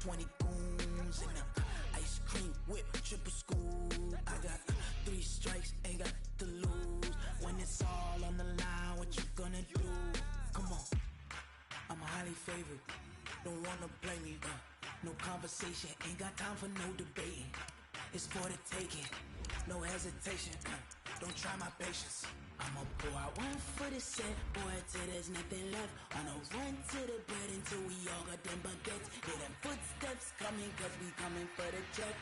20 goons in the ice cream whip, triple school. I got 3 strikes, ain't got to lose. When it's all on the line, what you gonna do? Come on, I'm highly favored. Don't wanna blame me, no conversation, ain't got time for no debating. It's for the taking, no hesitation, don't try my patience. I'ma pour out 1 for the set, boy, till there's nothing left. On a run to the bread until we all got them baguettes. Hear them footsteps coming, cause we coming for the check.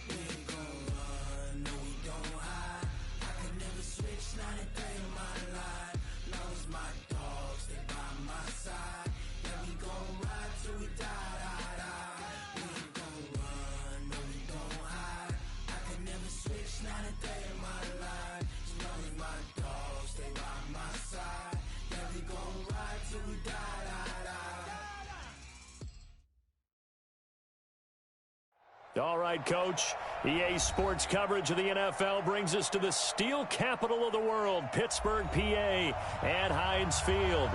We ain't gon' run, no we don't hide. I can never switch, not a day in my life. Long as my dogs, they by my side. Yeah, we gon' ride till we die, die, die. We ain't gon' run, no we don't hide. I can never switch, not a day in my life. As long as my dogs, they by my side. Yeah, we gon' ride till we die, die, die. All right, Coach. EA Sports coverage of the NFL brings us to the steel capital of the world, Pittsburgh, PA, at Heinz Field.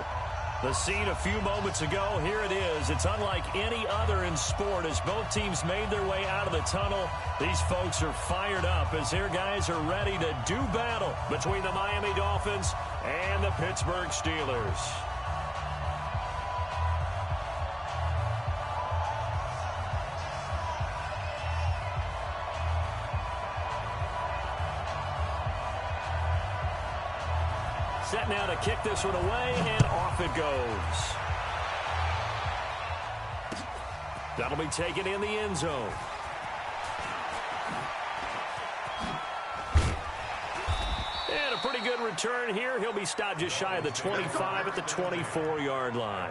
The scene a few moments ago, here it is. It's unlike any other in sport as both teams made their way out of the tunnel. These folks are fired up as their guys are ready to do battle between the Miami Dolphins and the Pittsburgh Steelers. Set now to kick this one away, and off it goes. That'll be taken in the end zone. And a pretty good return here. He'll be stopped just shy of the 25 at the 24-yard line.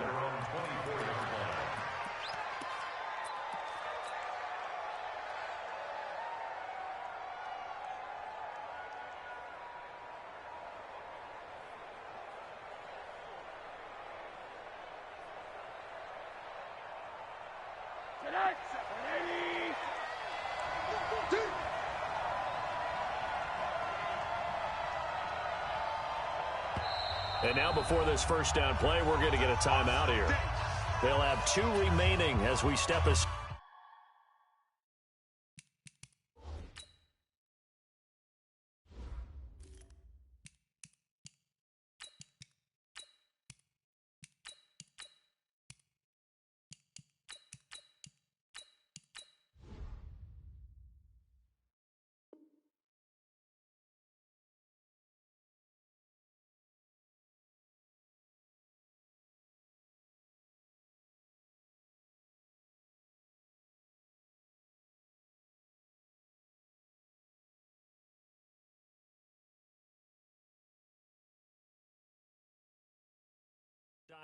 And now before this first down play, we're going to get a timeout here. They'll have 2 remaining as we step aside.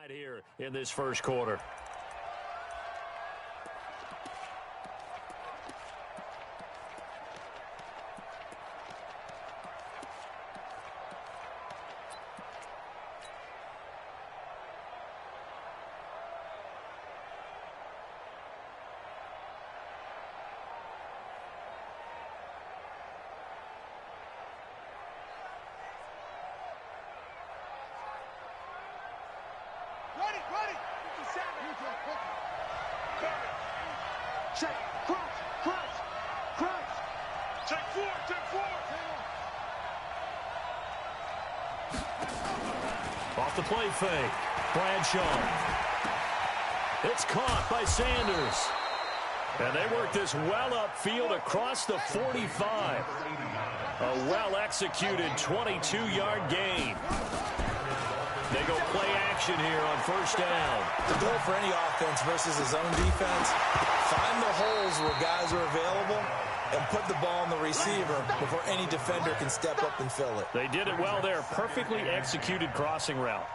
Here in this first quarter. Check, cross. Take four. Off the play fake. Bradshaw. It's caught by Sanders. And they work this well upfield across the 45. A well-executed 22-yard gain. They go play action here on first down. The goal for any offense versus his own defense, find the holes where guys are available and put the ball on the receiver before any defender can step up and fill it. They did it well there. Perfectly executed crossing route.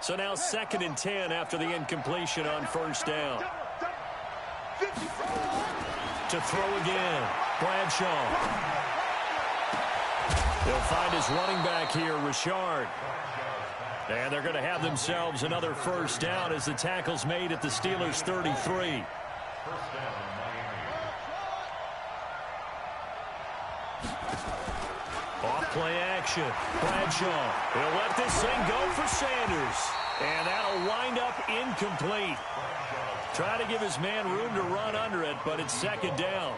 So now 2nd and 10 after the incompletion on first down. To throw again, Bradshaw. They'll find his running back here, Richard. And they're going to have themselves another first down as the tackle's made at the Steelers' 33. Play action. Bradshaw. He'll let this thing go for Sanders. And that'll wind up incomplete. Try to give his man room to run under it, but it's second down.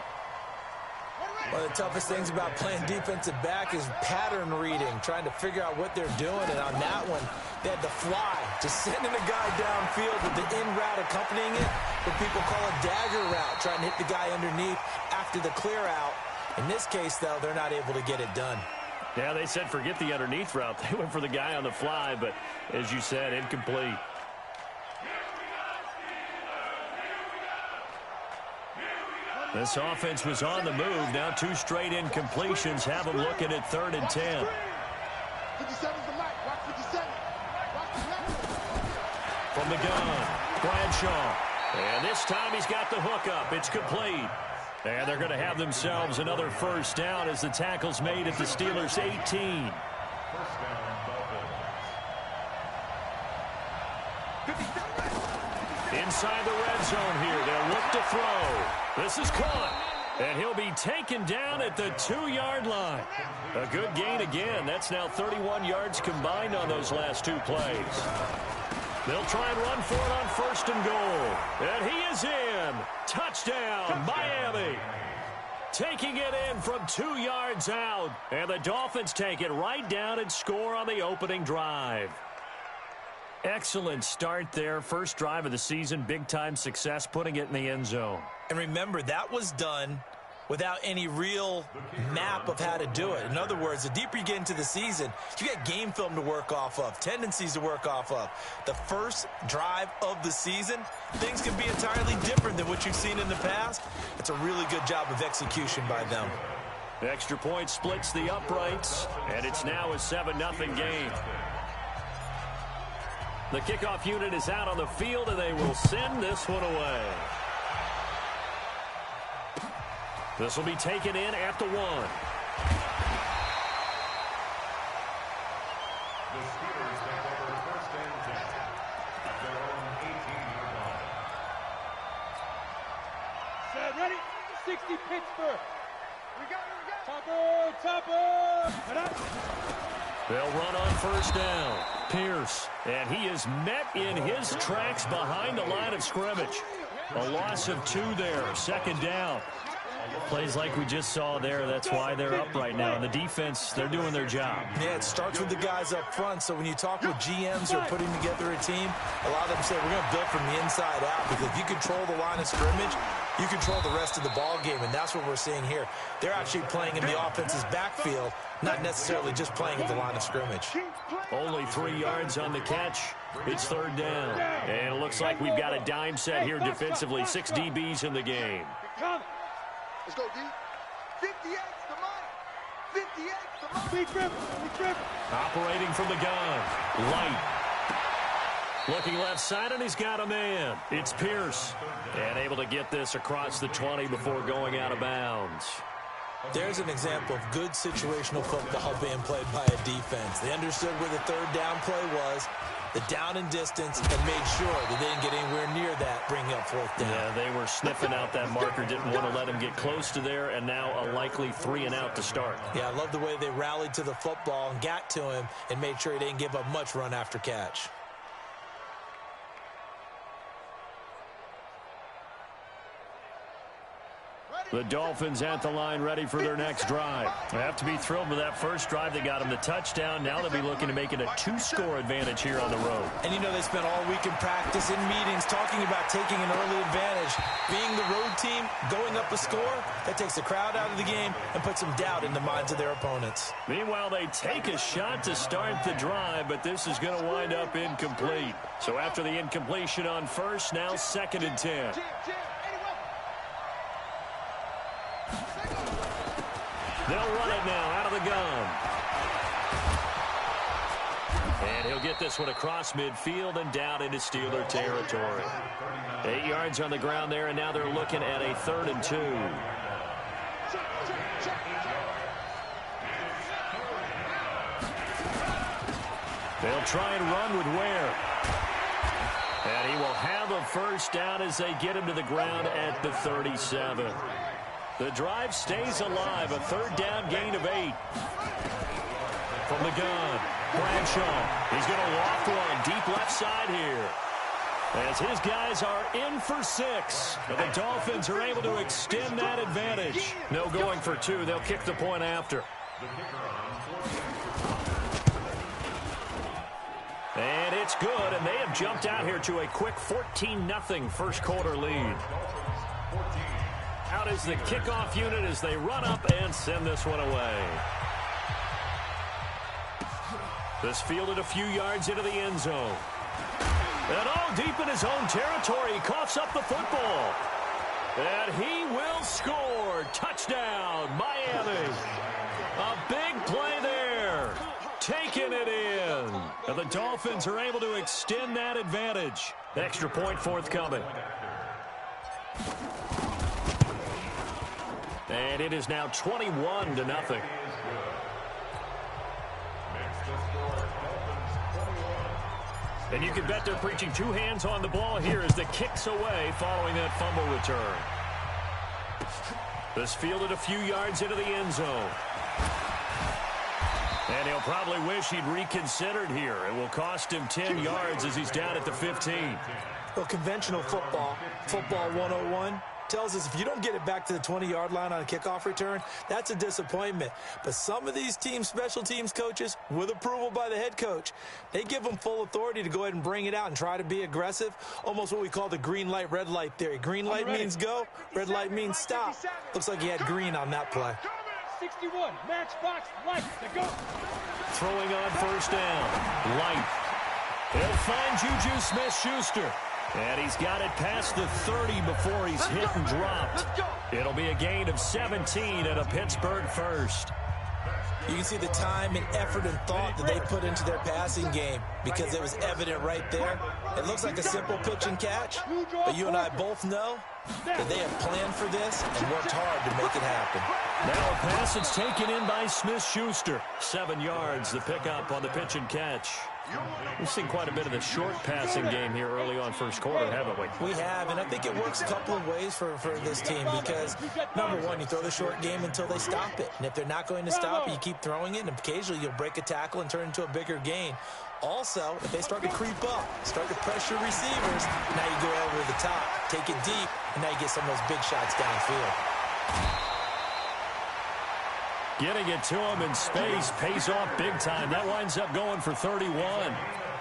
One of the toughest things about playing defensive back is pattern reading, trying to figure out what they're doing. And on that one, they had the fly, just sending a guy downfield with the in route accompanying it, what people call a dagger route, trying to hit the guy underneath after the clear out. In this case, though, they're not able to get it done. Yeah, they said forget the underneath route. They went for the guy on the fly, but as you said, incomplete. This offense was on the move. Now 2 straight incompletions have them looking at 3rd and 10. 57's the mic. Watch 57. Watch the left. From the gun, Bradshaw. And this time he's got the hook up. It's complete. And they're going to have themselves another first down as the tackle's made at the Steelers' 18. Inside the red zone here. They'll look to throw. This is caught. And he'll be taken down at the 2-yard line. A good gain again. That's now 31 yards combined on those last 2 plays. They'll try and run for it on 1st and goal. And he is in. Touchdown, Miami. Taking it in from 2 yards out. And the Dolphins take it right down and score on the opening drive. Excellent start there. First drive of the season. Big-time success putting it in the end zone. And remember, that was done without any real map of how to do it. In other words, the deeper you get into the season, you get game film to work off of, tendencies to work off of. The first drive of the season, things can be entirely different than what you've seen in the past. It's a really good job of execution by them. The extra point splits the uprights, and it's now a 7-0 game. The kickoff unit is out on the field, and they will send this one away. This will be taken in at the 1. The Steelers take over 1st and 10 at their own 18-yard line. Set, ready? 60 Pittsburgh. We got it. Topper. They'll run on 1st down. Pierce, and he is met in his tracks behind the line of scrimmage. A loss of 2 there. 2nd down. Plays like we just saw there. That's why they're up right now. And the defense, they're doing their job. Yeah, it starts with the guys up front. So when you talk with GMs who are putting together a team, a lot of them say we're going to build from the inside out, because if you control the line of scrimmage, you control the rest of the ball game, and that's what we're seeing here. They're actually playing in the offense's backfield, not necessarily just playing at the line of scrimmage. Only 3 yards on the catch. It's 3rd down. And it looks like we've got a dime set here defensively. 6 DBs in the game. Let's go, D. 58's the mic. 58's the mic. We trip. Operating from the gun. Light. Looking left side, and he's got a man. It's Pierce. And able to get this across the 20 before going out of bounds. There's an example of good situational football being played by a defense. They understood where the 3rd down play was, the down and distance, and made sure that they didn't get anywhere near that, bringing up 4th down. Yeah, they were sniffing out that marker, didn't want to let him get close to there, and now a likely 3 and out to start. Yeah, I love the way they rallied to the football and got to him and made sure he didn't give up much run after catch. The Dolphins at the line, ready for their next drive. They have to be thrilled with that first drive. They got them the touchdown. Now they'll be looking to make it a 2-score advantage here on the road. And you know, they spent all week in practice, in meetings, talking about taking an early advantage. Being the road team, going up a score, that takes the crowd out of the game and puts some doubt in the minds of their opponents. Meanwhile, they take a shot to start the drive, but this is going to wind up incomplete. So after the incompletion on 1st, now 2nd and 10. They'll run it now out of the gun. And he'll get this one across midfield and down into Steeler territory. 8 yards on the ground there, and now they're looking at a 3rd and 2. They'll try and run with Ware. And he will have a first down as they get him to the ground at the 37. The drive stays alive. A third down gain of 8. From the gun, Bradshaw. He's going to loft one deep left side here. As his guys are in for 6. But the Dolphins are able to extend that advantage. No going for 2. They'll kick the point after. And it's good, and they have jumped out here to a quick 14-0 first quarter lead. Out is the kickoff unit as they run up and send this one away. This fielded a few yards into the end zone. And deep in his own territory, he coughs up the football. And he will score. Touchdown, Miami. A big play there. Taking it in. And the Dolphins are able to extend that advantage. Extra point forthcoming. And it is now 21-0. And you can bet they're preaching 2 hands on the ball here as the kick's away following that fumble return. This fielded a few yards into the end zone. And he'll probably wish he'd reconsidered here. It will cost him 10 yards as he's down at the 15. Well, conventional football 101, tells us if you don't get it back to the 20-yard line on a kickoff return, that's a disappointment. But some of these teams, special teams coaches, with approval by the head coach, they give them full authority to go ahead and bring it out and try to be aggressive, almost what we call the green light, red light theory. Green light means go, red light means stop. Looks like he had green on that play. 61, matchbox, light, to go. Throwing on first down, Light. He'll find Juju Smith-Schuster. And he's got it past the 30 before he's hit and dropped. It'll be a gain of 17 and a Pittsburgh first. You can see the time and effort and thought that they put into their passing game because it was evident right there. It looks like a simple pitch and catch, but you and I both know that they have planned for this and worked hard to make it happen. Now a pass that's taken in by Smith-Schuster. 7 yards, the pickup on the pitch and catch. We've seen quite a bit of the short passing game here early on first quarter, haven't we? We have, and I think it works a couple of ways for this team because, number one, you throw the short game until they stop it. And if they're not going to stop it, you keep throwing it, and occasionally you'll break a tackle and turn it into a bigger gain. Also, if they start to creep up, start to pressure receivers, now you go over the top, take it deep, and now you get some of those big shots downfield. Getting it to him in space pays off big time. That winds up going for 31.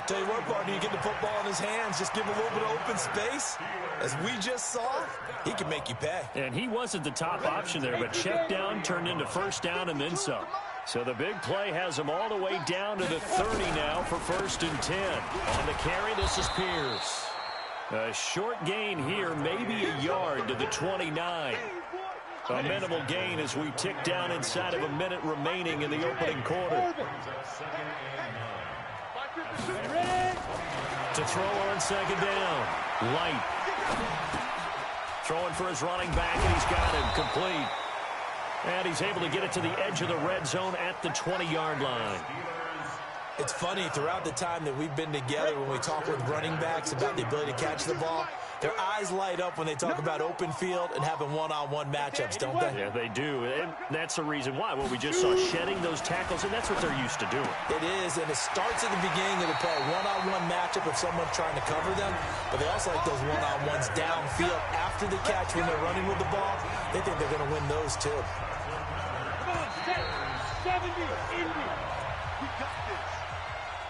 Tell you what, partner, you get the football in his hands, just give him a little bit of open space. As we just saw, he can make you pay. And he wasn't the top option there, but check down turned into first down and then some. So the big play has him all the way down to the 30 now for 1st and 10. On the carry, this is Pierce. A short gain here, maybe a yard to the 29. A minimal gain as we tick down inside of a minute remaining in the opening quarter. To throw on second down. Light. Throwing for his running back, and he's got him complete. And he's able to get it to the edge of the red zone at the 20-yard line. It's funny, throughout the time that we've been together, when we talk with running backs about the ability to catch the ball, their eyes light up when they talk about open field and having one-on-one matchups, don't they? Yeah, they do. And that's the reason why. Well, we just saw shedding those tackles, and that's what they're used to doing. It is, and it starts at the beginning of the play. One-on-one matchup if someone's trying to cover them, but they also like those one-on-ones downfield after the catch when they're running with the ball. They think they're going to win those, too. Come on, 70, Indy. We got this.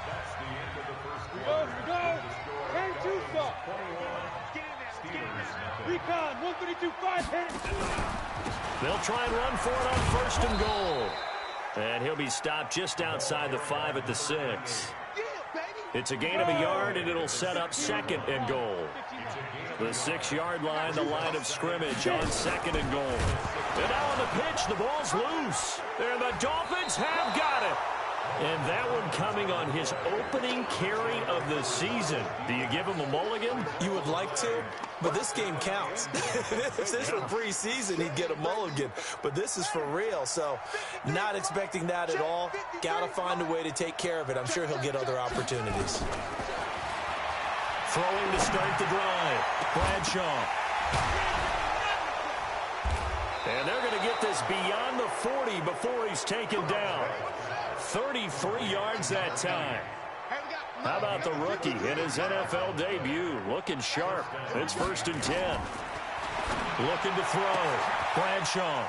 That's the end of the first We quarter. go. Hang two, stop. Recon, 132-5, hit it. They'll try and run for it on 1st and goal. And he'll be stopped just outside the 5 at the 6. Yeah, baby. It's a gain of a yard, and it'll set up 2nd and goal. The 6-yard line, the line of scrimmage on 2nd and goal. And now on the pitch, the ball's loose. And the Dolphins have got it. And that one coming on his opening carry of the season. Do you give him a mulligan? You would like to, but this game counts. If this were preseason, he'd get a mulligan. But this is for real, so not expecting that at all. Got to find a way to take care of it. I'm sure he'll get other opportunities. Throwing to start the drive. Bradshaw. And they're going to get this beyond the 40 before he's taken down. 33 yards that time. How about the rookie in his NFL debut? Looking sharp. It's 1st and 10. Looking to throw. Bradshaw.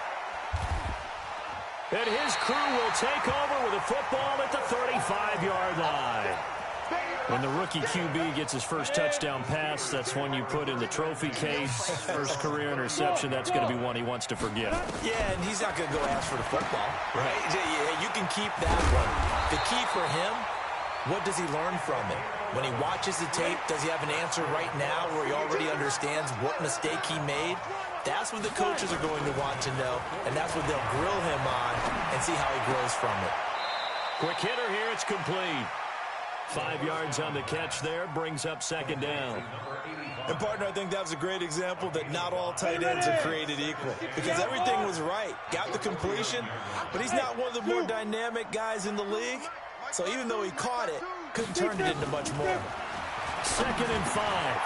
And his crew will take over with a football at the 35-yard line. When the rookie QB gets his first touchdown pass, that's one you put in the trophy case. First career interception, that's going to be one he wants to forget. Yeah, and he's not going to go ask for the football, right? Yeah, you can keep that one. The key for him, what does he learn from it? When he watches the tape, does he have an answer right now where he already understands what mistake he made? That's what the coaches are going to want to know, and that's what they'll grill him on and see how he grows from it. Quick hitter here, it's complete. 5 yards on the catch there, brings up 2nd down. And, partner, I think that was a great example that not all tight ends are created equal because everything was right. Got the completion, but he's not one of the more dynamic guys in the league. So even though he caught it, couldn't turn it into much more. 2nd and 5.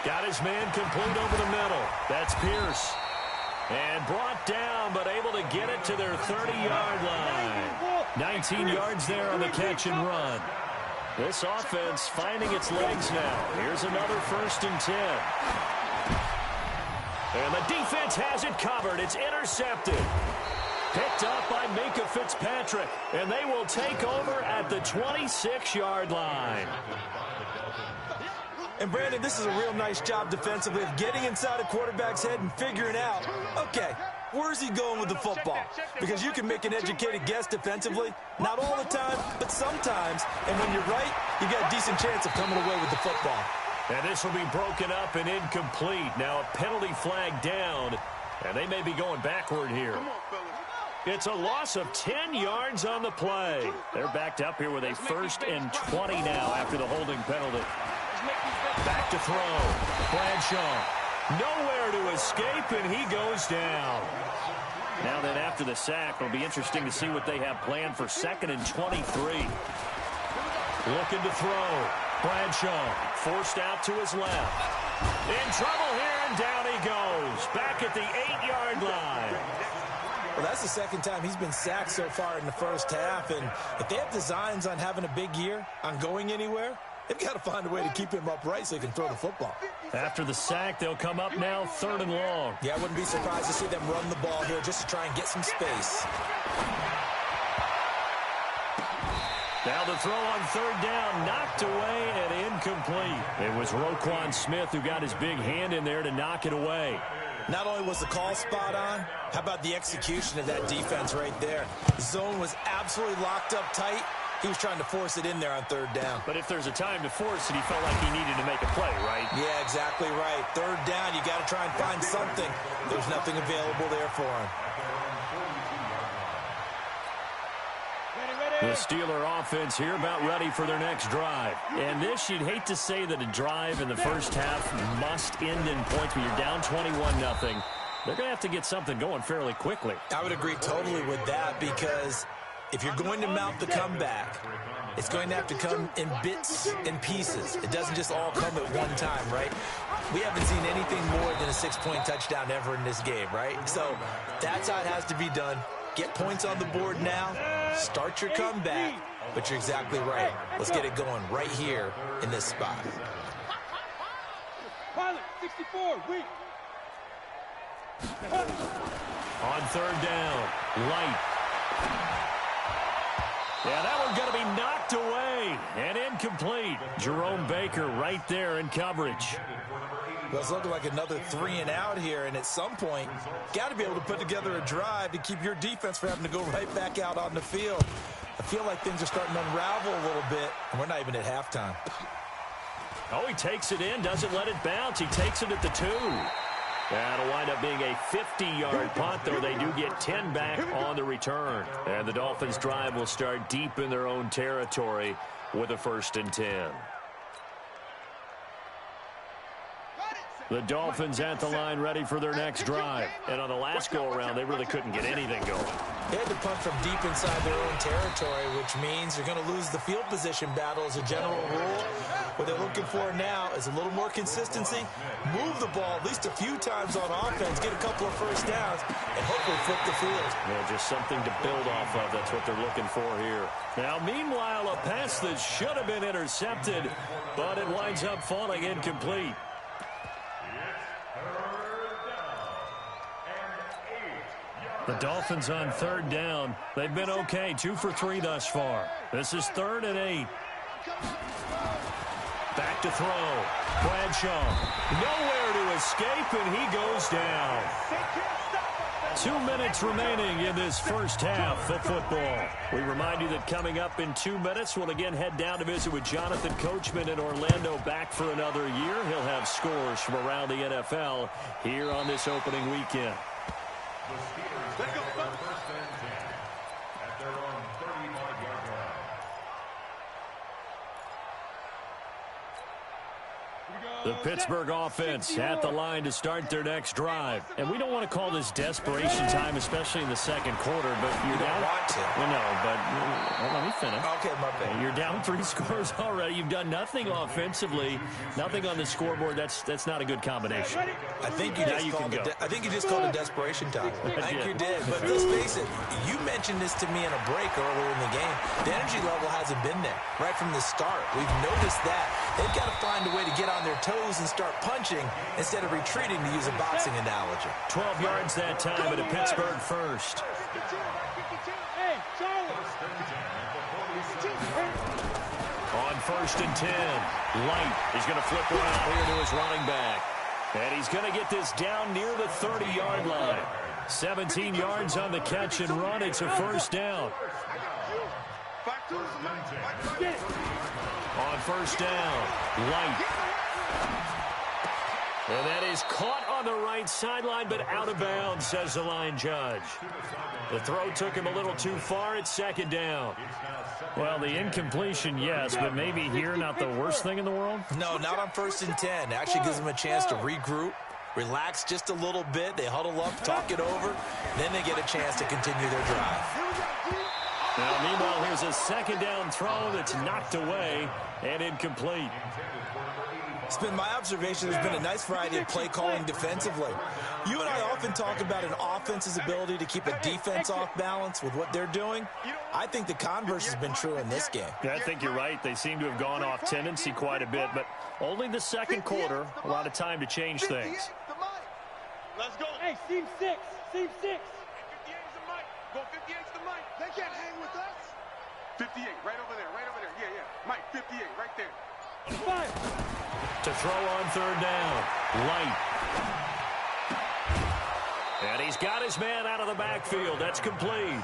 Got his man complete over the middle. That's Pierce. And brought down, but able to get it to their 30-yard line. 19 yards there on the catch and run. This offense finding its legs now. Here's another 1st and 10. And the defense has it covered. It's intercepted. Picked up by Minkah Fitzpatrick. And they will take over at the 26-yard line. And, Brandon, this is a real nice job defensively of getting inside a quarterback's head and figuring out, okay, where's he going with the football? Because you can make an educated guess defensively. Not all the time, but sometimes. And when you're right, you got a decent chance of coming away with the football. And this will be broken up and incomplete. Now a penalty flag down, and they may be going backward here. It's a loss of 10 yards on the play. They're backed up here with a 1st and 20 now after the holding penalty. Back to throw. Bradshaw. Nowhere to escape, and he goes down. Now then, after the sack, it'll be interesting to see what they have planned for 2nd and 23. Looking to throw. Bradshaw forced out to his left. In trouble here, and down he goes. Back at the 8-yard line. Well, that's the 2nd time he's been sacked so far in the first half, and if they have designs on having a big year, on going anywhere, they've got to find a way to keep him upright so he can throw the football. After the sack, they'll come up now 3rd and long. Yeah, I wouldn't be surprised to see them run the ball here just to try and get some space. Now the throw on 3rd down, knocked away and incomplete. It was Roquan Smith who got his big hand in there to knock it away. Not only was the call spot on, how about the execution of that defense right there? The zone was absolutely locked up tight. He was trying to force it in there on 3rd down. But if there's a time to force it, he felt like he needed to make a play, right? Yeah, exactly right. 3rd down, you got to try and find something. There's nothing available there for him. The Steeler offense here about ready for their next drive. And this, you'd hate to say that a drive in the first half must end in points when you're down 21-0. They're going to have to get something going fairly quickly. I would agree totally with that because if you're going to mount the comeback, it's going to have to come in bits and pieces. It doesn't just all come at one time, right? We haven't seen anything more than a 6-point touchdown ever in this game, right? So that's how it has to be done. Get points on the board now. Start your comeback. But you're exactly right. Let's get it going right here in this spot. Pilot, 64, weak. On 3rd down, Light. Yeah, that one's going to be knocked away and incomplete. Jerome Baker right there in coverage. Well, it's looking like another 3 and out here, and at some point, got to be able to put together a drive to keep your defense from having to go right back out on the field. I feel like things are starting to unravel a little bit, and we're not even at halftime. Oh, he takes it in, doesn't let it bounce. He takes it at the 2. That'll wind up being a 50-yard punt, though they do get 10 back on the return. And the Dolphins' drive will start deep in their own territory with a 1st and 10. The Dolphins at the line ready for their next drive. And on the last go-around, they really couldn't get anything going. They had to punt from deep inside their own territory, which means you're going to lose the field position battle as a general rule. What they're looking for now is a little more consistency, move the ball at least a few times on offense, get a couple of first downs, and hopefully flip the field. Yeah, just something to build off of. That's what they're looking for here. Now, meanwhile, a pass that should have been intercepted, but it winds up falling incomplete. The Dolphins on 3rd down. They've been okay, 2 for 3 thus far. This is 3rd and 8. Back to throw. Bradshaw. Nowhere to escape, and he goes down. 2 minutes remaining in this first half of football. We remind you that coming up in 2 minutes, we'll again head down to visit with Jonathan Coachman in Orlando, back for another year. He'll have scores from around the NFL here on this opening weekend. The Steelers take over 1st and 10 at their own 35-yard line. The Pittsburgh offense at the line to start their next drive. And we don't want to call this desperation time, especially in the second quarter, but you're down. Want to. Well, no, but let me finish. Okay, my bad. You're down 3 scores already. You've done nothing offensively, nothing on the scoreboard. That's not a good combination. I think you just called it desperation time. I think you did. But let's face it, you mentioned this to me in a break earlier in the game. The energy level hasn't been there right from the start. We've noticed that. They've got to find a way to get on their toes and start punching instead of retreating, to use a boxing analogy. 12 yards that time, but a Pittsburgh first. On 1st and 10, Light is going to flip around here to his running back. And he's going to get this down near the 30-yard line. 17 yards on the catch and run. It's a first down. On 1st down, Light. And that is caught on the right sideline, but out of bounds, says the line judge. The throw took him a little too far. It's 2nd down. Well, the incompletion, yes, but maybe here not the worst thing in the world? No, not on 1st and 10. It actually gives them a chance to regroup, relax just a little bit. They huddle up, talk it over. Then they get a chance to continue their drive. Now, meanwhile, here's a 2nd down throw that's knocked away and incomplete. It's been my observation there's been a nice variety of play calling defensively. You and I often talk about an offense's ability to keep a defense off balance with what they're doing. I think the converse has been true in this game. Yeah, I think you're right. They seem to have gone off tendency quite a bit, but only the second quarter, a lot of time to change things. Let's go. Hey, seam 6. Seam 6. 58's the mic. Go 58's the mic. They can't hang with us. 58, right over there, right over there. Yeah, yeah. Mike, 58, right there. 5. To throw on 3rd down, Light. And he's got his man out of the backfield. That's complete.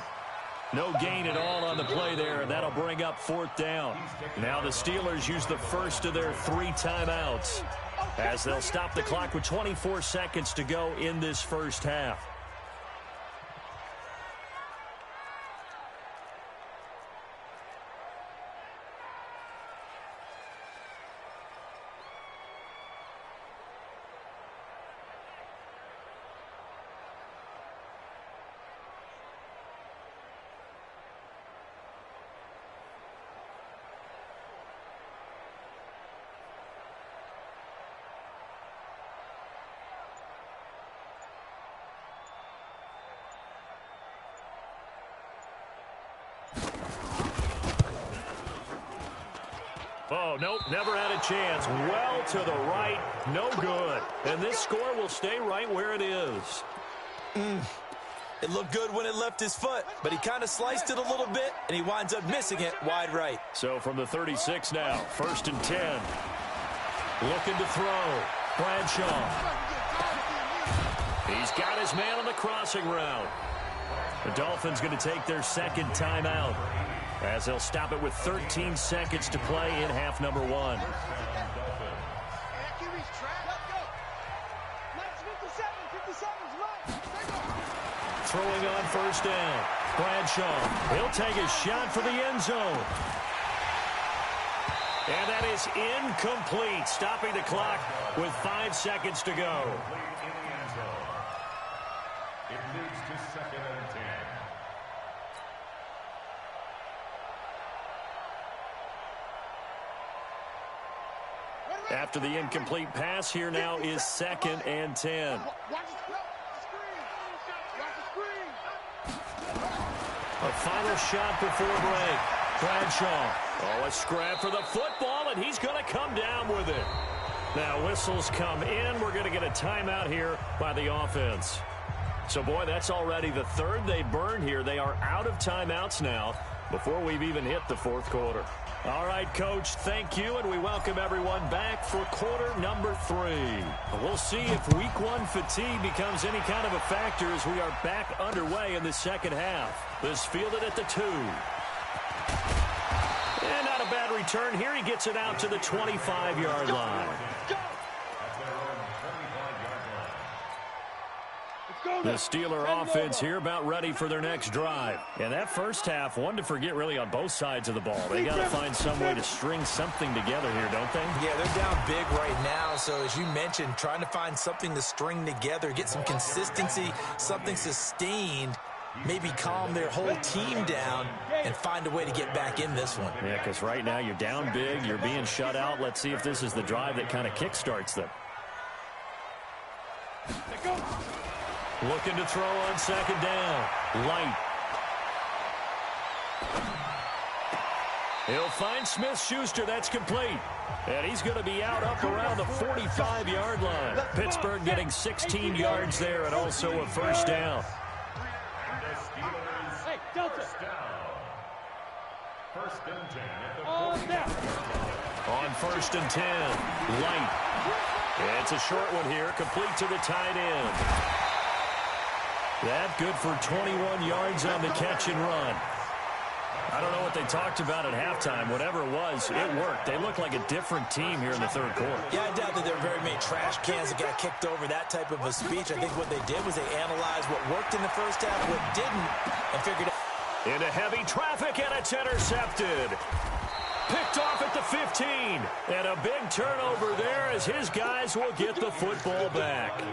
No gain at all on the play there, and that'll bring up 4th down. Now the Steelers use the first of their 3 timeouts as they'll stop the clock with 24 seconds to go in this first half. Oh, nope, never had a chance. Well to the right, no good. And this score will stay right where it is. It looked good when it left his foot, but he kind of sliced it a little bit, and he winds up missing it wide right. So from the 36 now, 1st and 10. Looking to throw. Bradshaw. He's got his man on the crossing route. The Dolphins going to take their 2nd timeout, as they'll stop it with 13 seconds to play in half number 1. Throwing on 1st down. Bradshaw. He'll take a shot for the end zone. And that is incomplete, stopping the clock with 5 seconds to go. It leads to 2nd and 10. After the incomplete pass, here now is 2nd and 10. A final shot before break. Bradshaw. Oh, a scrap for the football, and he's going to come down with it. Now, whistles come in. We're going to get a timeout here by the offense. So, boy, that's already the third they burned here. They are out of timeouts now before we've even hit the 4th quarter. All right, Coach, thank you, and we welcome everyone back for quarter number 3. We'll see if Week 1 fatigue becomes any kind of a factor as we are back underway in the second half. This fielded at the 2. And not a bad return here. He gets it out to the 25-yard line. The Steeler offense here about ready for their next drive. And that first half, one to forget really on both sides of the ball. They got to find some way to string something together here, don't they? Yeah, they're down big right now. So as you mentioned, trying to find something to string together, get some consistency, something sustained, maybe calm their whole team down and find a way to get back in this one. Yeah, because right now you're down big, you're being shut out. Let's see if this is the drive that kind of kickstarts them. Looking to throw on 2nd down. Light. He'll find Smith-Schuster. That's complete. And he's going to be out up around the 45-yard line. Pittsburgh getting 16 yards there and also a first down. Hey, Delta. First and 10 at the On 1st and 10. Light. It's a short one here. Complete to the tight end. That good for 21 yards on the catch and run. I don't know what they talked about at halftime. Whatever it was, it worked. They look like a different team here in the 3rd quarter. Yeah, I doubt that there are very many trash cans that got kicked over, that type of a speech. I think what they did was they analyzed what worked in the first half, what didn't, and figured out. Into heavy traffic, and it's intercepted. Picked off at the 15. And a big turnover there as his guys will get the football back.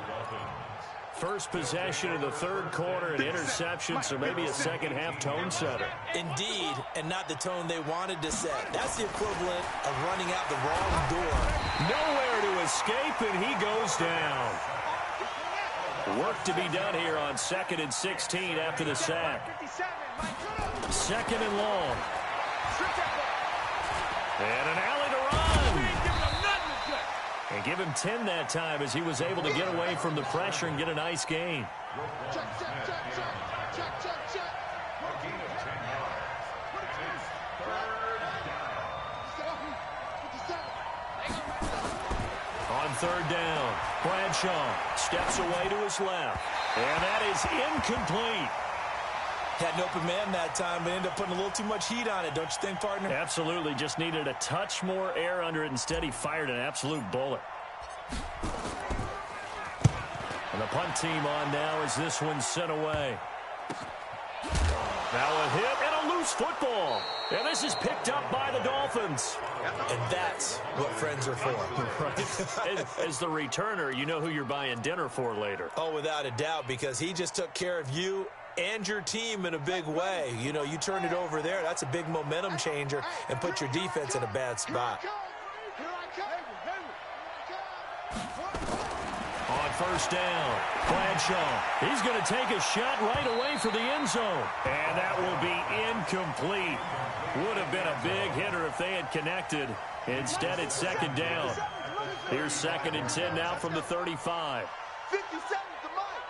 First possession of the 3rd quarter, an interception, so maybe a second-half tone setter. Indeed, and not the tone they wanted to set. That's the equivalent of running out the wrong door. Nowhere to escape, and he goes down. Work to be done here on 2nd and 16 after the sack. 2nd and long. And an alley to run. And give him 10 that time as he was able to get away from the pressure and get a nice gain. On 3rd down, Bradshaw steps away to his left. And that is incomplete. Had an open man that time, but ended up putting a little too much heat on it, don't you think, partner? Absolutely. Just needed a touch more air under it. Instead, he fired an absolute bullet. And the punt team on now as this one's sent away. Now a hit and a loose football. And this is picked up by the Dolphins. And that's what friends are for. Right. As the returner, you know who you're buying dinner for later. Oh, without a doubt, because he just took care of you and your team in a big way. You know, you turn it over there, that's a big momentum changer and put your defense in a bad spot. On 1st down, Bradshaw. He's going to take a shot right away for the end zone. And that will be incomplete. Would have been a big hitter if they had connected. Instead, it's 2nd down. Here's 2nd and 10 now from the 35. 57 to Mike.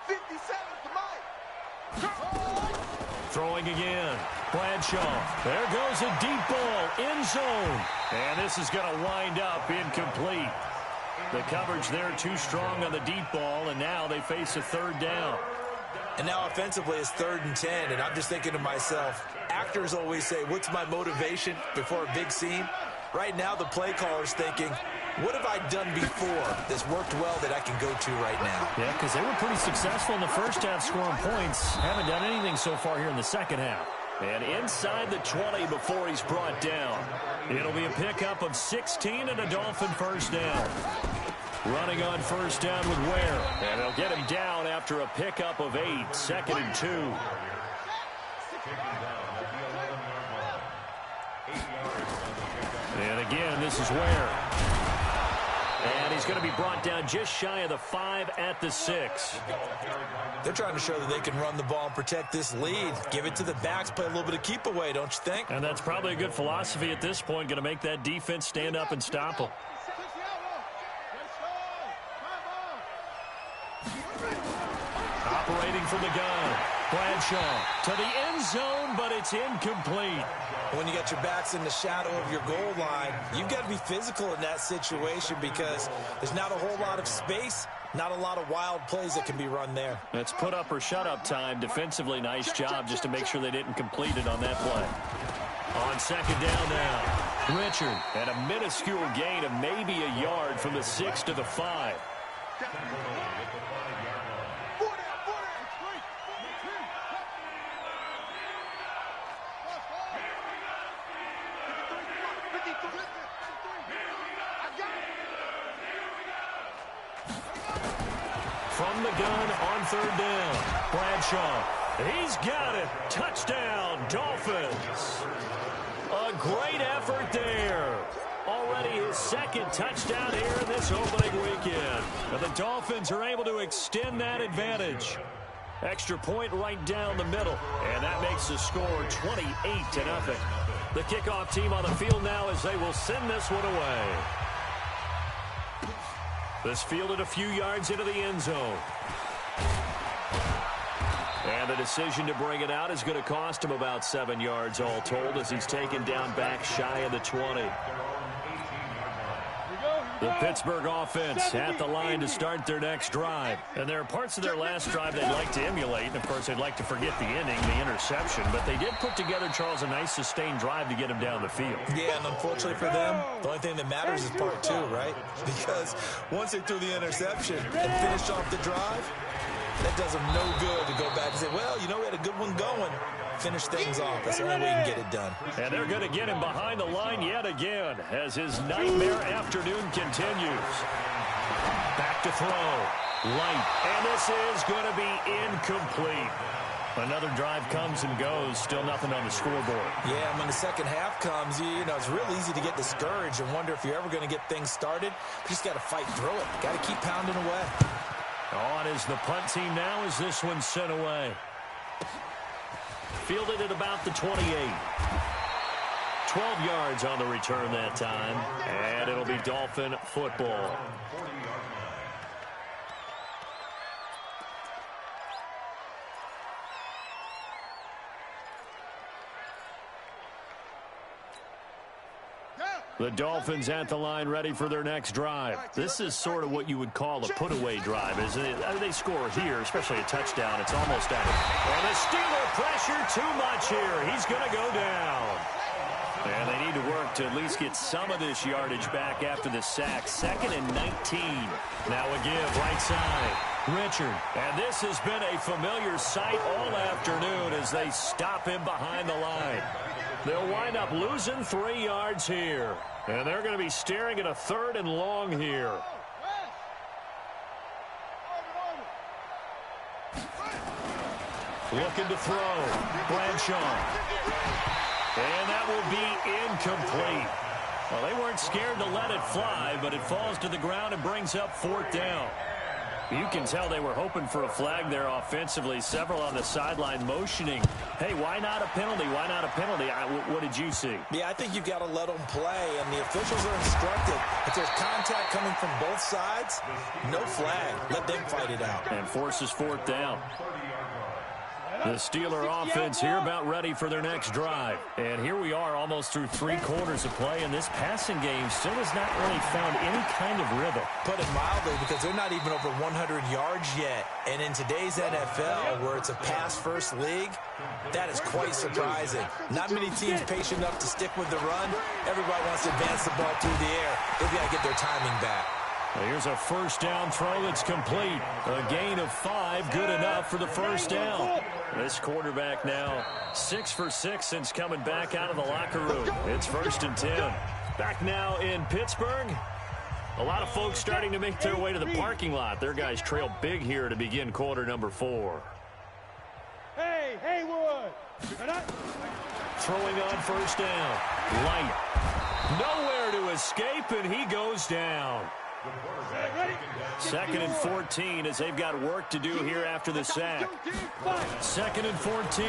57 to Mike. Throwing again. Bradshaw. There goes a deep ball. End zone. And this is going to wind up incomplete. The coverage there too strong on the deep ball, and now they face a 3rd down. And now offensively it's 3rd and 10, and I'm just thinking to myself, actors always say, what's my motivation before a big scene? Right now the play caller's thinking, what have I done before that's worked well that I can go to right now? Yeah, because they were pretty successful in the first half scoring points. Haven't done anything so far here in the second half. And inside the 20 before he's brought down. It'll be a pickup of 16 and a Dolphin first down. Running on 1st down with Ware. And they'll get him down after a pickup of 8. 2nd and 2. And again, this is Ware. he's going to be brought down just shy of the 5 at the 6. They're trying to show that they can run the ball and protect this lead. Give it to the backs, play a little bit of keep away, don't you think? And that's probably a good philosophy at this point, going to make that defense stand up and stop them. Operating from the gun, Bradshaw to the end zone, but it's incomplete. When you got your backs in the shadow of your goal line, you've got to be physical in that situation because there's not a whole lot of space, not a lot of wild plays that can be run there. It's put up or shut up time. Defensively, nice job just to make sure they didn't complete it on that play. On second down now, Richard at a minuscule gain of maybe a yard from the 6 to the 5. From the gun on third down, Bradshaw. He's got it. Touchdown, Dolphins. A great effort there. Already his second touchdown here in this opening weekend. And the Dolphins are able to extend that advantage. Extra point right down the middle. And that makes the score 28-0. The kickoff team on the field now as they will send this one away. This fielded a few yards into the end zone. And the decision to bring it out is going to cost him about 7 yards all told as he's taken down back shy of the 20. The Pittsburgh offense at the line to start their next drive. And there are parts of their last drive they'd like to emulate. And, of course, they'd like to forget the inning, the interception. But they did put together, Charles, a nice sustained drive to get him down the field. Yeah, and unfortunately for them, the only thing that matters is part 2, right? Because once they threw the interception and finished off the drive, that does them no good to go back and say, well, you know, we had a good one going. Finish things off. That's the only way you can get it done. And they're going to get him behind the line yet again as his nightmare afternoon continues. Back to throw. Light. And this is going to be incomplete. Another drive comes and goes. Still nothing on the scoreboard. Yeah, and when the second half comes, you know, it's real easy to get discouraged and wonder if you're ever going to get things started. You just got to fight through it. Got to keep pounding away. On is the punt team now as this one's sent away. Fielded at about the 28. 12 yards on the return that time. And it'll be Dolphin football. The Dolphins at the line ready for their next drive. This is sort of what you would call a put-away drive, isn't it? They score here, especially a touchdown. It's almost out. And the Steeler pressure too much here. He's going to go down. And they need to work to at least get some of this yardage back after the sack. 2nd and 19. Now a give right side. Richard. And this has been a familiar sight all afternoon as they stop him behind the line. They'll wind up losing 3 yards here. And they're going to be staring at a 3rd and long here. Looking to throw. Bradshaw. And that will be incomplete. Well, they weren't scared to let it fly, but it falls to the ground and brings up 4th down. You can tell they were hoping for a flag there offensively. Several on the sideline motioning, hey, why not a penalty? Why not a penalty? What did you see? Yeah, I think you've got to let them play, and the officials are instructed. If there's contact coming from both sides, no flag. Let them fight it out. And forces 4th down. The Steeler offense here about ready for their next drive. And here we are almost through 3 quarters of play, and this passing game still has not really found any kind of rhythm. Put it mildly, because they're not even over 100 yards yet. And in today's NFL, where it's a pass-first league, that is quite surprising. Not many teams patient enough to stick with the run. Everybody wants to advance the ball through the air. They've got to get their timing back. Here's a 1st down throw that's complete. A gain of 5, good enough for the 1st down. This quarterback now 6 for 6 since coming back out of the locker room. It's 1st and 10. Back now in Pittsburgh. A lot of folks starting to make their way to the parking lot. Their guys trail big here to begin quarter number 4. Hey, Haywood! Throwing on 1st down. Light. Nowhere to escape, and he goes down. Second and 14 as they've got work to do here after the sack. Second and 14.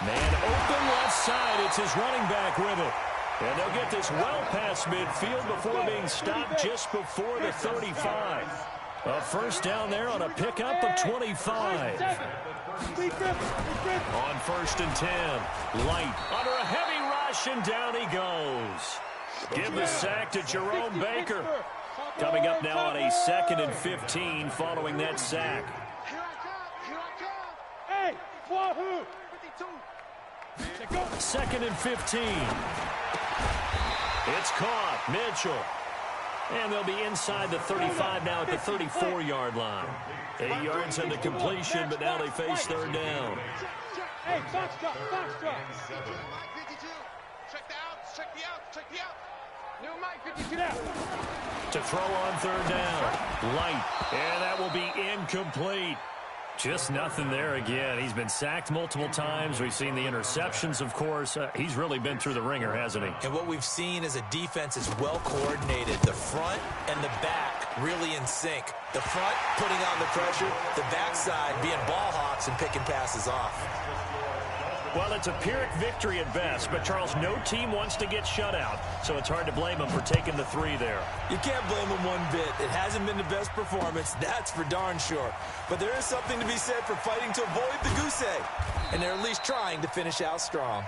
Man open left side. It's his running back with it. And they'll get this well past midfield before being stopped just before the 35. A first down there on a pickup of 25. On first and 10. Light under a heavy rush, and down he goes. Give the sack to Jerome Baker. Coming up now on a second and 15 following that sack. Hey, Wahoo! Second and 15. It's caught. Mitchell. And they'll be inside the 35 now at the 34-yard line. 8 yards on the completion, but now they face third down. Hey, box drop. New Mike 52. To throw on third down. Light. And that will be incomplete. Just nothing there again. He's been sacked multiple times. We've seen the interceptions, of course. He's really been through the ringer, hasn't he? And what we've seen is a defense is well coordinated. The front and the back really in sync. The front putting on the pressure. The backside being ball hawks and picking passes off. Well, it's a Pyrrhic victory at best, but, Charles, no team wants to get shut out, so it's hard to blame them for taking the 3 there. You can't blame them one bit. It hasn't been the best performance, that's for darn sure. But there is something to be said for fighting to avoid the goose egg, and they're at least trying to finish out strong.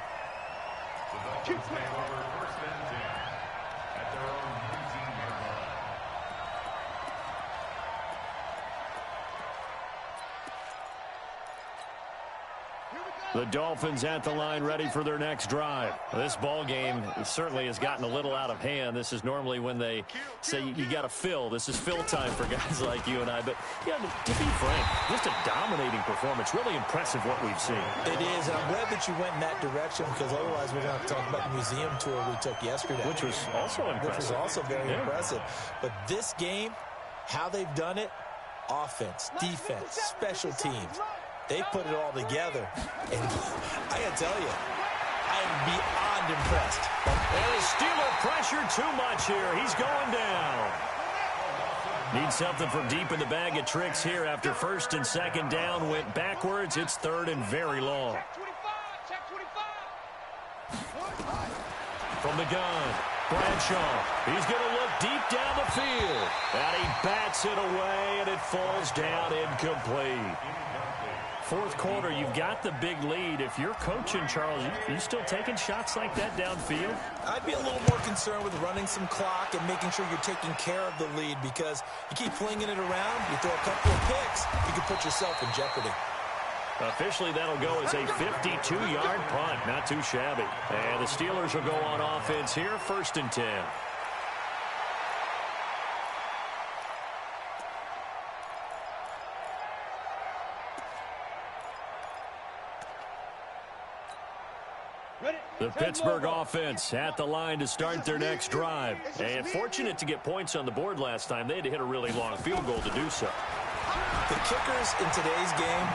The Dolphins at the line ready for their next drive. This ball game certainly has gotten a little out of hand. This is normally when they say you got to fill. This is fill time for guys like you and I. But, yeah, to be frank, just a dominating performance. Really impressive what we've seen. It is, and I'm glad that you went in that direction because otherwise we're going to have to talk about the museum tour we took yesterday. Which was also impressive. Which was also very impressive. But this game, how they've done it, offense, defense, special teams. They put it all together, and I got to tell you, I am beyond impressed. And the Steeler pressure too much here. He's going down. Need something from deep in the bag of tricks here after first and second down went backwards. It's third and very long. From the gun, Bradshaw. He's going to look deep down the field. And he bats it away, and it falls down incomplete. Fourth quarter, you've got the big lead. If you're coaching, Charles, you still taking shots like that downfield? I'd be a little more concerned with running some clock and making sure you're taking care of the lead because you keep flinging it around, you throw a couple of picks, you can put yourself in jeopardy. Officially, that'll go as a 52-yard punt. Not too shabby. And the Steelers will go on offense here, first and 10. The Pittsburgh offense at the line to start their next drive. And fortunate to get points on the board last time. They had to hit a really long field goal to do so. The kickers in today's game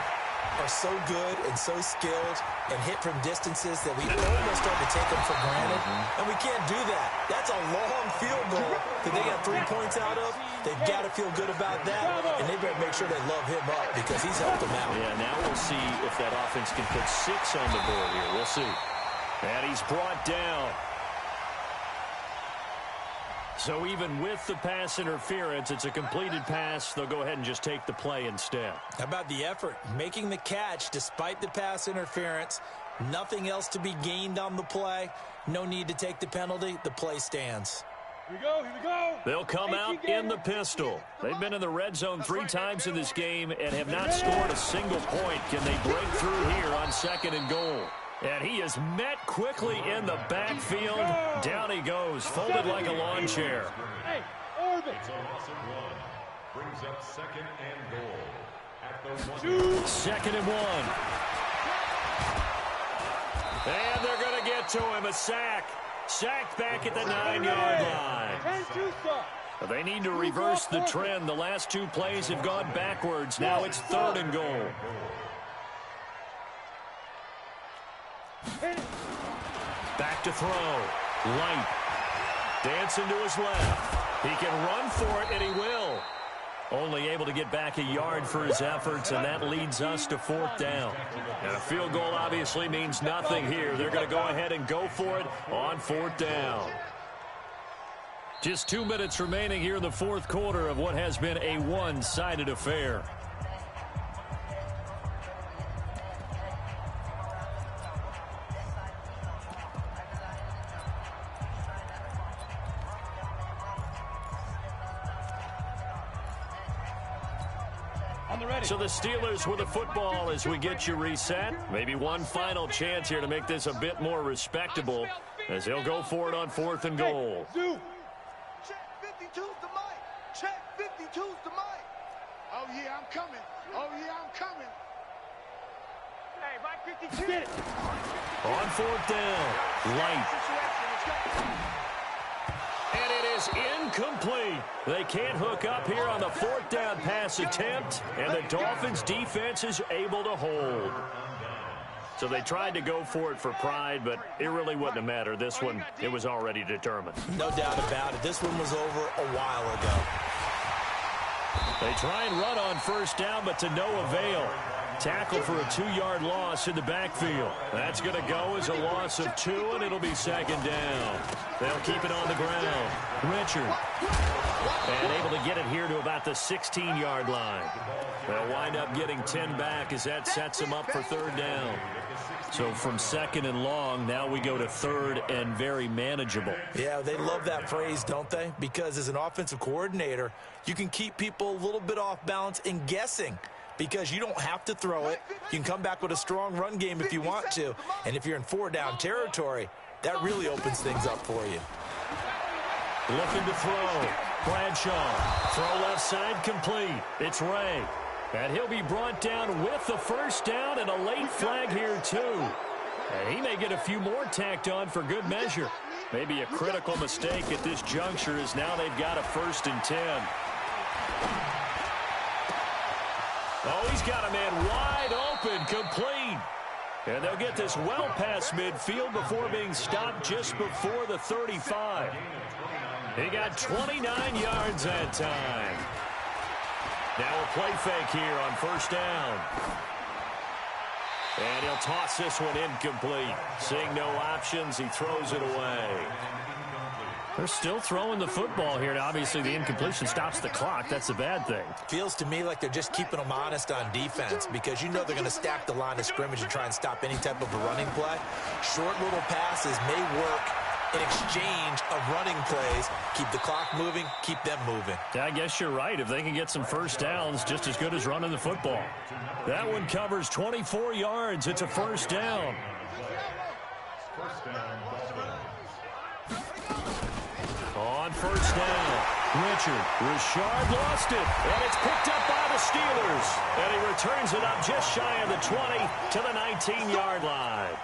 are so good and so skilled and hit from distances that we almost start to take them for granted. And we can't do that. That's a long field goal that they got 3 points out of. They've got to feel good about that. And they better make sure they love him up because he's helped them out. Yeah, now we'll see if that offense can put 6 on the board here. We'll see. And he's brought down. So even with the pass interference, it's a completed pass. They'll go ahead and just take the play instead. How about the effort? Making the catch despite the pass interference. Nothing else to be gained on the play. No need to take the penalty. The play stands. Here we go. They'll come out in the pistol. They've been in the red zone 3 times in this game and have not scored a single point. Can they break through here on second and goal? And he is met quickly in the backfield. Down he goes, folded like a lawn chair. Hey, orbit. Brings up second and goal at the 1. Second and 1. And they're going to get to him. A sack. Sacked back at the 9-yard line. They need to reverse the trend. The last 2 plays have gone backwards. Now it's third and goal. Back to throw. Light. Dancing to his left. He can run for it, and he will. Only able to get back a yard for his efforts, and that leads us to 4th down. And a field goal obviously means nothing here. They're going to go ahead and go for it on 4th down. Just 2 minutes remaining here in the 4th quarter of what has been a one-sided affair. So the Steelers with the football as we get you reset. Maybe one final chance here to make this a bit more respectable as they'll go for it on 4th and goal. Check 52's the mic. Check 52's the mic. Oh, yeah, I'm coming. Oh, yeah, I'm coming. Hey, Mike 52. Get it. On 4th down. Light. And it is incomplete. They can't hook up here on the 4th down pass attempt, and the Dolphins defense is able to hold. So they tried to go for it for pride, but it really wouldn't have mattered. This one, it was already determined. No doubt about it. This one was over a while ago. They try and run on 1st down, but to no avail. Tackle for a 2-yard loss in the backfield. That's going to go as a loss of 2, and it'll be 2nd down. They'll keep it on the ground. Richard. And able to get it here to about the 16-yard line. They'll wind up getting 10 back as that sets them up for 3rd down. So from 2nd and long, now we go to 3rd and very manageable. Yeah, they love that phrase, don't they? Because as an offensive coordinator, you can keep people a little bit off balance and guessing. Because you don't have to throw it. You can come back with a strong run game if you want to. And if you're in 4-down territory, that really opens things up for you. Looking to throw. Bradshaw. Throw left side complete. It's Ray. And he'll be brought down with the 1st down and a late flag here too. And he may get a few more tacked on for good measure. Maybe a critical mistake at this juncture as now they've got a 1st and 10. Oh, he's got a man wide open, complete. And they'll get this well past midfield before being stopped just before the 35. He got 29 yards that time. Now a play fake here on 1st down. And he'll toss this one incomplete. Seeing no options, he throws it away. They're still throwing the football here. Obviously, the incompletion stops the clock. That's a bad thing. Feels to me like they're just keeping them honest on defense because you know they're going to stack the line of scrimmage and try and stop any type of a running play. Short little passes may work in exchange of running plays. Keep the clock moving, keep them moving. Yeah, I guess you're right. If they can get some 1st downs, just as good as running the football. That one covers 24 yards. It's a 1st down. On 1st down, Richard. Richard lost it, and it's picked up by the Steelers. And he returns it up just shy of the 20 to the 19-yard line.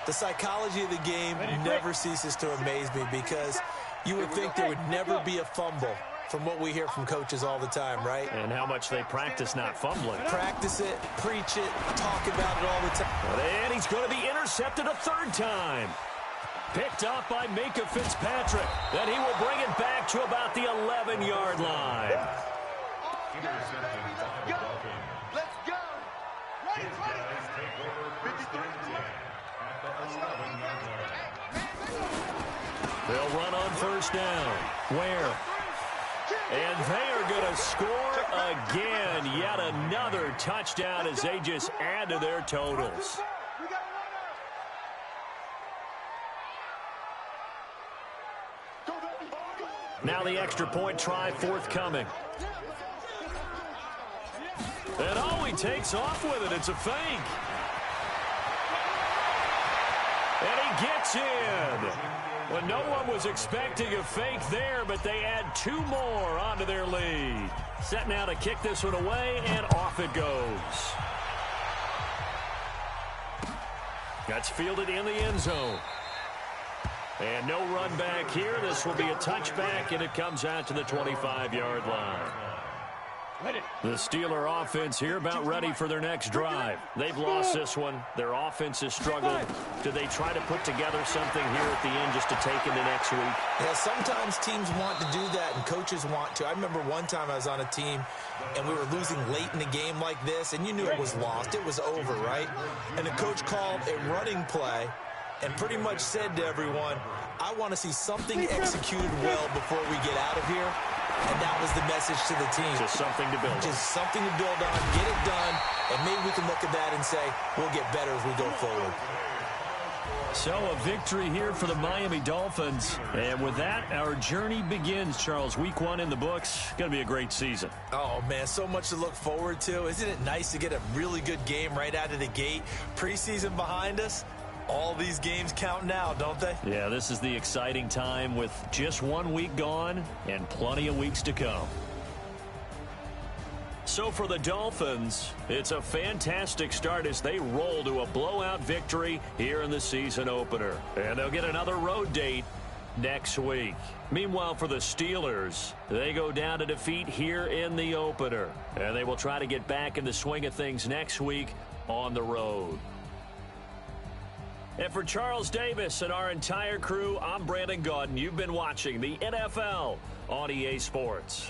The psychology of the game never ceases to amaze me because you would think there would never be a fumble from what we hear from coaches all the time, right? And how much they practice not fumbling. Practice it, preach it, talk about it all the time. And he's going to be intercepted a 3rd time. Picked off by Minkah Fitzpatrick. Then he will bring it back to about the 11-yard line. Let's go. Ready, ready. 53. They'll run on 1st down. Where? And they are going to score again. Yet another touchdown as they just add to their totals. Now the extra point try forthcoming. And oh, he takes off with it. It's a fake. And he gets in. Well, no one was expecting a fake there, but they add 2 more onto their lead. Set now to kick this one away, and off it goes. That's fielded in the end zone. And no run back here. This will be a touchback, and it comes out to the 25-yard line. The Steeler offense here about ready for their next drive. They've lost this one. Their offense has struggled. Do they try to put together something here at the end just to take into next week? Yeah, sometimes teams want to do that and coaches want to. I remember one time I was on a team and we were losing late in the game like this, and you knew it was lost. It was over, right? And the coach called a running play and pretty much said to everyone, I want to see something executed well before we get out of here. And that was the message to the team. Just something to build on. Just something to build on, get it done, and maybe we can look at that and say, we'll get better as we go forward. So a victory here for the Miami Dolphins. And with that, our journey begins, Charles. Week 1 in the books. Going to be a great season. Oh, man, so much to look forward to. Isn't it nice to get a really good game right out of the gate? Preseason behind us. All these games count now, don't they? Yeah, this is the exciting time with just 1 week gone and plenty of weeks to come. So for the Dolphins, it's a fantastic start as they roll to a blowout victory here in the season opener. And they'll get another road date next week. Meanwhile, for the Steelers, they go down to defeat here in the opener. And they will try to get back in the swing of things next week on the road. And for Charles Davis and our entire crew, I'm Brandon Gaudin. You've been watching the NFL on EA Sports.